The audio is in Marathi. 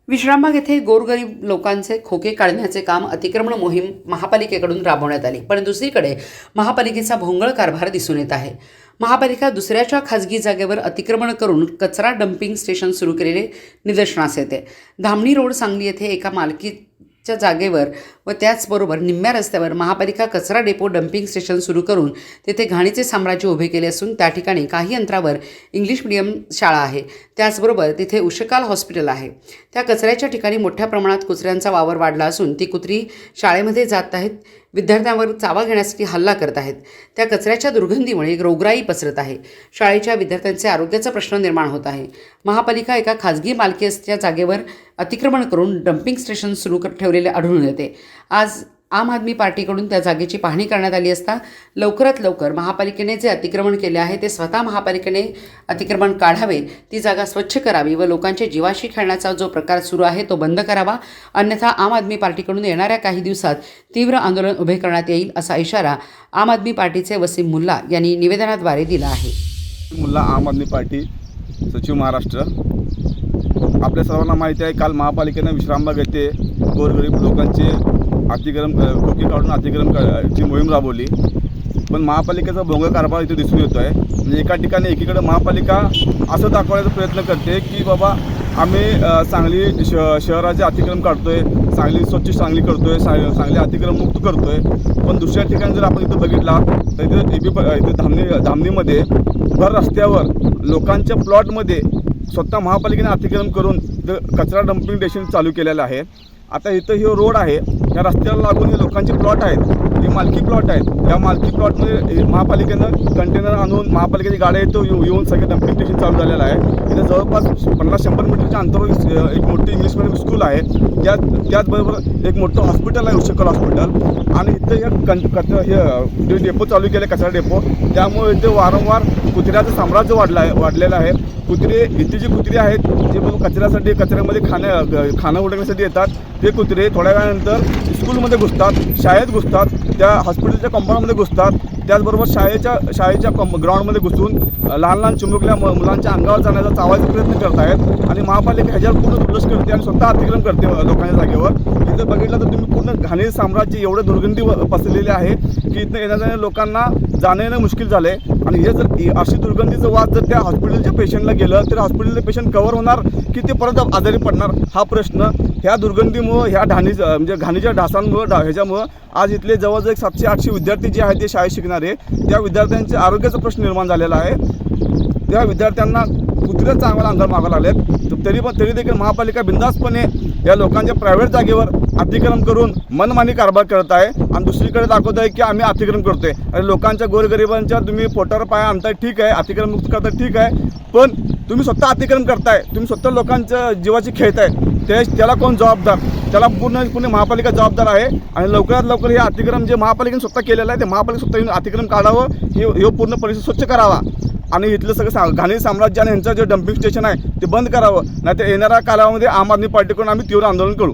विश्रामबाग येथे गोरगरीब लोकांचे खोके काढण्याचे काम अतिक्रमण मोहीम महापालिकेकडून राबवण्यात आली, पण दुसरीकडे महापालिकेचा भोंगळ कारभार दिसून येत आहे। महापालिका दुसऱ्याच्या खाजगी जागेवर अतिक्रमण करून कचरा डंपिंग स्टेशन सुरू केलेले निदर्शनास येते। धामणी रोड सांगली येथे एका मालकीच्या जागेवर व त्याचबरोबर निम्म्या रस्त्यावर महापालिका कचरा डेपो डंपिंग स्टेशन सुरू करून तेथे घाणीचे साम्राज्य उभे केले असून त्या ठिकाणी काही अंतरावर इंग्लिश मीडियम शाळा आहे, त्याचबरोबर तिथे उशकाल हॉस्पिटल आहे। त्या कचऱ्याच्या ठिकाणी मोठ्या प्रमाणात कुत्र्यांचा वावर वाढला असून ती कुत्री शाळेमध्ये जात आहेत, विद्यार्थ्यांवर चावा घेण्यासाठी हल्ला करत आहेत। त्या कचऱ्याच्या दुर्गंधीमुळे रोगराई पसरत आहे। शाळेच्या विद्यार्थ्यांचे आरोग्याचा प्रश्न निर्माण होत आहे। महापालिका एका खाजगी मालकी असलेल्या जागेवर अतिक्रमण करून डंपिंग स्टेशन सुरू ठेवलेले आढळून येते। आज आम आदमी पार्टीकडून त्या जागेची पाहणी करण्यात आली असता लवकरात लवकर महापालिकेने जे अतिक्रमण केले आहे ते स्वतः महापालिकेने अतिक्रमण काढावे, ती जागा स्वच्छ करावी व लोकांच्या जीवाशी खेळण्याचा जो प्रकार सुरू आहे तो बंद करावा, अन्यथा आम आदमी पार्टीकडून येणाऱ्या काही दिवसात तीव्र आंदोलन उभे करण्यात येईल असा इशारा आम आदमी पार्टीचे वसीम मुल्ला यांनी निवेदनाद्वारे दिला आहे। मुल्ला, आम आदमी पार्टी, सचिव, महाराष्ट्र। आपल्या सर्वांना माहिती आहे, काल महापालिकेने विश्रामबाग येथे गोरगरीब लोकांचे खोके काढून अतिक्रमणाची मोहीम राबवली, पण महापालिकेचा भोंगळ कारभार इथे दिसून येतो आहे। म्हणजे एका ठिकाणी एकीकडे महापालिका असं दाखवण्याचा प्रयत्न करते की बाबा आम्ही सांगली शहराचे अतिक्रमण काढतोय, सांगली स्वच्छ सांगली करतोय, सांगली अतिक्रमण मुक्त करतोय, पण दुसऱ्या ठिकाणी जर आपण इथं बघितला तर इथे धामणीमध्ये भर रस्त्यावर लोकांच्या प्लॉटमध्ये स्वतः महापालिकेने अतिक्रमण करून कचरा डंपिंग स्टेशन चालू केलेलं आहे। आता इथं हे रोड आहे, या रस्त्याला लागून हे लोकांचे प्लॉट आहेत, हे मालकी प्लॉट आहेत। या मालकी प्लॉटमध्ये महापालिकेनं कंटेनर आणून महापालिकेची गाड्या येऊन सगळे डंपिंग स्टेशन चालू झालेलं आहे। इथं जवळपास 50-100 मीटरच्या अंतरावर एक मोठी इंग्लिश मीडियम स्कूल आहे, त्याचबरोबर एक मोठं हॉस्पिटल आहे, उशकाल हॉस्पिटल, आणि इथं हे डेपो चालू केले, कचरा डेपो, त्यामुळे इथे वारंवार कुत्र्याचं साम्राज्य वाढलेलं आहे। इथे जी कुत्री आहेत जे कचऱ्यासाठी कचऱ्यामध्ये खाणं उडवण्यासाठी येतात, ते कुत्रे थोड्या वेळानंतर स्कूलमध्ये घुसतात, शाळेत घुसतात, त्या हॉस्पिटलच्या कंपाऊंडमध्ये घुसतात, त्याचबरोबर शाळेच्या ग्राउंडमध्ये घुसून लहान चिमुकल्या मुलांच्या अंगावर जाण्याचा चावायचा प्रयत्न करत आहेत आणि महापालिका ह्याच्यावर पूर्ण दुर्लक्ष करते आणि स्वतः अतिक्रमण करते लोकांच्या जागेवर। इथं बघितलं तर तुम्ही पूर्ण घाणी साम्राज्य एवढं दुर्गंधी पसरलेले आहे की इथं येण्याजाण्या लोकांना जाणं येणं मुश्किल झालं आहे। आणि हे जर अशी दुर्गंधीचं वाद जर त्या हॉस्पिटलच्या पेशंटला गेलं तर हॉस्पिटलचे पेशंट कव्हर होणार की ते परत आजारी पडणार, हा प्रश्न ह्या दुर्गंधीमुळं, ह्या म्हणजे घाणीच्या ढासांमुळं, ह्याच्यामुळं आज इथले जवळजवळ 700-800 विद्यार्थी जे आहेत ते शाळेत शिकणारे, त्या विद्यार्थ्यांच्या आरोग्याचा प्रश्न निर्माण झालेला आहे। त्या विद्यार्थ्यांना कुत्र्याचा आम्हाला अंगावर मागावं लागलेत, तरी देखील महापालिका बिनधास्तपणे या लोकांच्या प्रायव्हेट जागेवर अतिक्रमण करून मनमानी कारभार करत आहे आणि दुसरीकडे दाखवत आहे की आम्ही अतिक्रमण करतोय। आणि लोकांच्या गोरगरिबांच्या तुम्ही पोटावर पाय आणताय, ठीक आहे, अतिक्रमण मुक्त करताय, ठीक आहे, पण तुम्ही स्वतः अतिक्रमण करताय, तुम्ही स्वतः लोकांच्या जीवाची खेळताय, त्याला कोण जबाबदार? त्याला पूर्ण महापालिका जबाबदार आहे। आणि लवकरात लवकर हे अतिक्रमण जे महापालिकेने स्वतः केलेलं आहे ते महापालिका स्वतः अतिक्रमण काढावं, हे पूर्ण परिसर स्वच्छ करावा आणि इथलं सगळं घाणी साम्राज्य आणि यांचं जे डंपिंग स्टेशन आहे ते बंद करावं, नाहीतर येणाऱ्या कालावधीमध्ये आम आदमी पार्टीकडून आम्ही तीव्र आंदोलन करू।